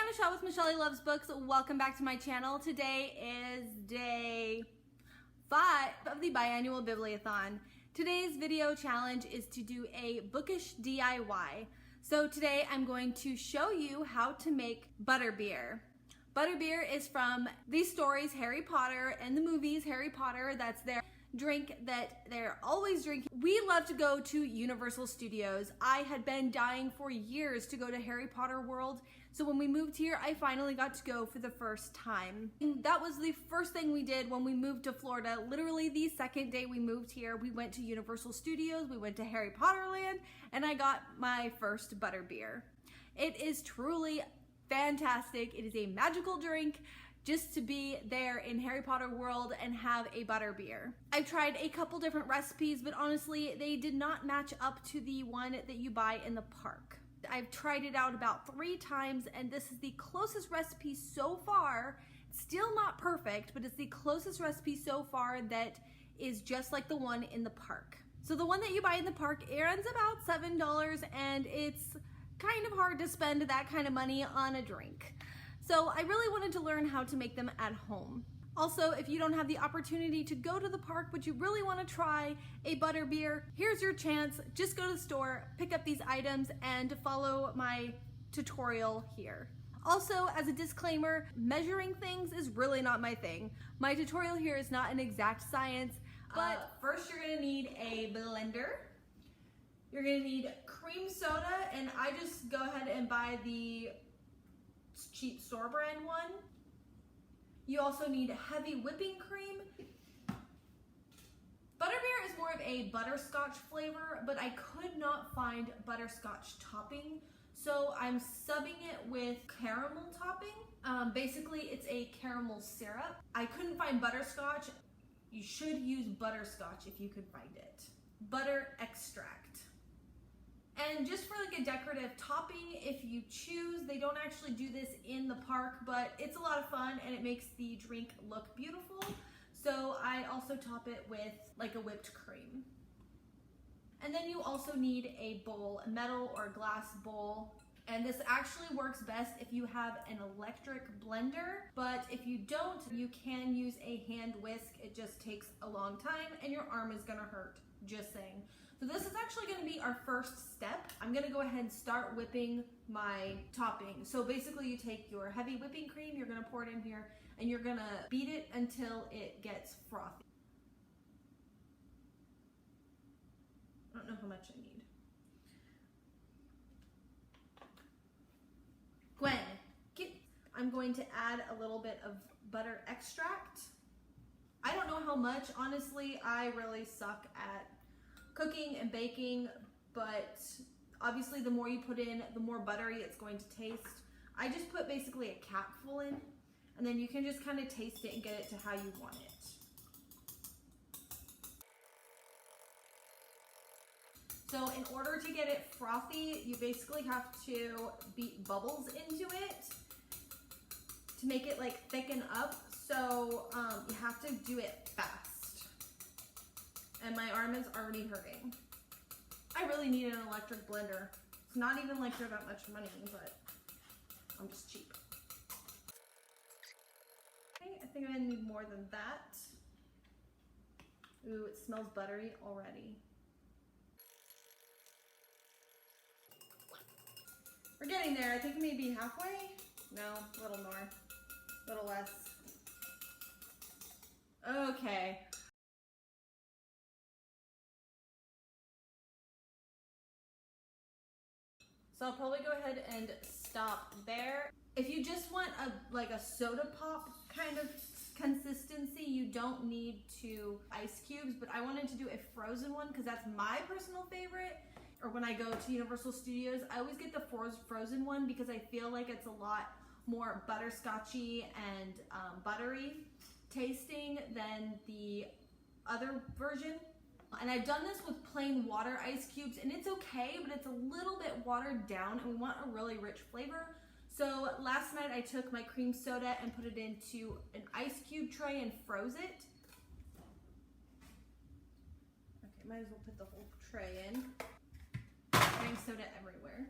Michelle with Michelle Loves Books. Welcome back to my channel. Today is day 5 of the biannual bibliothon. Today's video challenge is to do a bookish DIY. So today I'm going to show you how to make Butterbeer. Butterbeer is from these stories, Harry Potter, and the movies, Harry Potter. That's their drink that they're always drinking. We love to go to Universal Studios. I had been dying for years to go to Harry Potter World. So when we moved here, I finally got to go for the first time. And that was the first thing we did when we moved to Florida. Literally the second day we moved here, we went to Universal Studios, we went to Harry Potter Land, and I got my first Butterbeer. It is truly fantastic. It is a magical drink just to be there in Harry Potter World and have a Butterbeer. I've tried a couple different recipes, but honestly, they did not match up to the one that you buy in the park. I've tried it out about 3 times, and this is the closest recipe so far. Still not perfect, but it's the closest recipe so far that is just like the one in the park. So the one that you buy in the park runs about $7, and it's kind of hard to spend that kind of money on a drink. So I really wanted to learn how to make them at home. Also, if you don't have the opportunity to go to the park, but you really want to try a Butterbeer, here's your chance. Just go to the store, pick up these items, and follow my tutorial here. Also, as a disclaimer, measuring things is really not my thing. My tutorial here is not an exact science, but first you're gonna need a blender. You're gonna need cream soda, and I just go ahead and buy the cheap store brand one. You also need heavy whipping cream. Butterbeer is more of a butterscotch flavor, but I could not find butterscotch topping, so I'm subbing it with caramel topping. Basically, it's a caramel syrup. I couldn't find butterscotch. You should use butterscotch if you could find it. Butter extract. And just for like a decorative topping, if you choose, they don't actually do this in the park, but it's a lot of fun and it makes the drink look beautiful. So I also top it with like a whipped cream. And then you also need a bowl, a metal or glass bowl. And this actually works best if you have an electric blender, but if you don't, you can use a hand whisk. It just takes a long time and your arm is gonna hurt, just saying. So this is actually gonna be our first step. I'm gonna go ahead and start whipping my topping. So basically you take your heavy whipping cream, you're gonna pour it in here, and you're gonna beat it until it gets frothy. I don't know how much I need. Gwen, I'm going to add a little bit of butter extract. I don't know how much, honestly. I really suck at cooking and baking, but obviously the more you put in, the more buttery it's going to taste. I just put basically a capful in, and then you can just kind of taste it and get it to how you want it. So in order to get it frothy, you basically have to beat bubbles into it to make it like thicken up. So you have to do it fast. And my arm is already hurting. I really need an electric blender. It's not even like they're that much money, but I'm just cheap. Okay, I think I'm gonna need more than that. Ooh, it smells buttery already. We're getting there. I think maybe halfway? No, a little more, a little less. Okay. So I'll probably go ahead and stop there. If you just want like a soda pop kind of consistency, you don't need to ice cubes, but I wanted to do a frozen one because that's my personal favorite. Or when I go to Universal Studios, I always get the frozen one because I feel like it's a lot more butterscotchy and buttery tasting than the other version. And I've done this with plain water ice cubes, and it's okay, but it's a little bit watered down, and we want a really rich flavor. So last night I took my cream soda and put it into an ice cube tray and froze it. Okay, might as well put the whole tray in. Cream soda everywhere.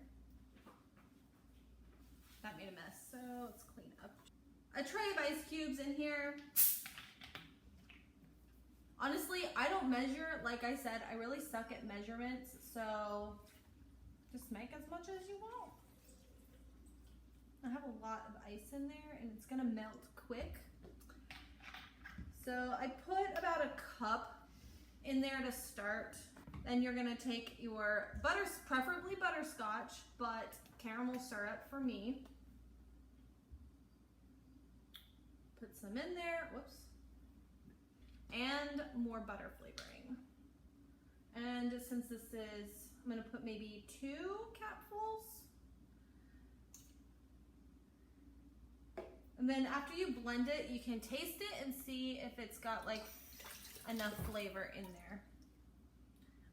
That made a mess, so let's clean up. A tray of ice cubes in here. Honestly, I don't measure. Like I said, I really suck at measurements, so just make as much as you want. I have a lot of ice in there and it's gonna melt quick. So I put about a cup in there to start. Then you're gonna take your preferably butterscotch, but caramel syrup for me. Put some in there, whoops. And more butter flavoring. And since this is, I'm gonna put maybe 2 capfuls. And then after you blend it, you can taste it and see if it's got like enough flavor in there.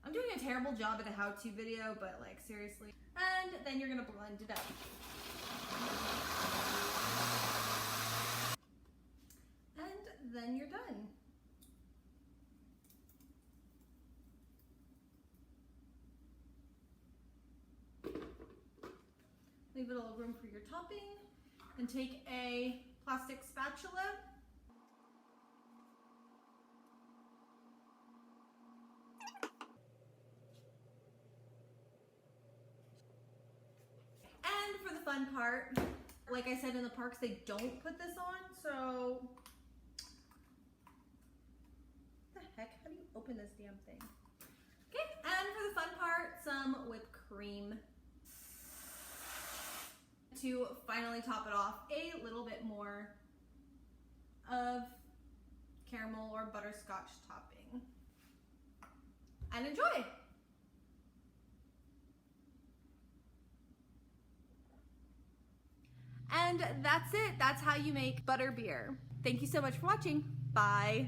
I'm doing a terrible job at a how-to video, but like seriously. And then you're gonna blend it up. And then you're done. Leave a little room for your topping and take a plastic spatula. And for the fun part, like I said, in the parks they don't put this on, so what the heck, how do you open this damn thing? Okay, and for the fun part, some whipped cream. To finally top it off, a little bit more of caramel or butterscotch topping. And enjoy! And that's it. That's how you make butterbeer. Thank you so much for watching. Bye.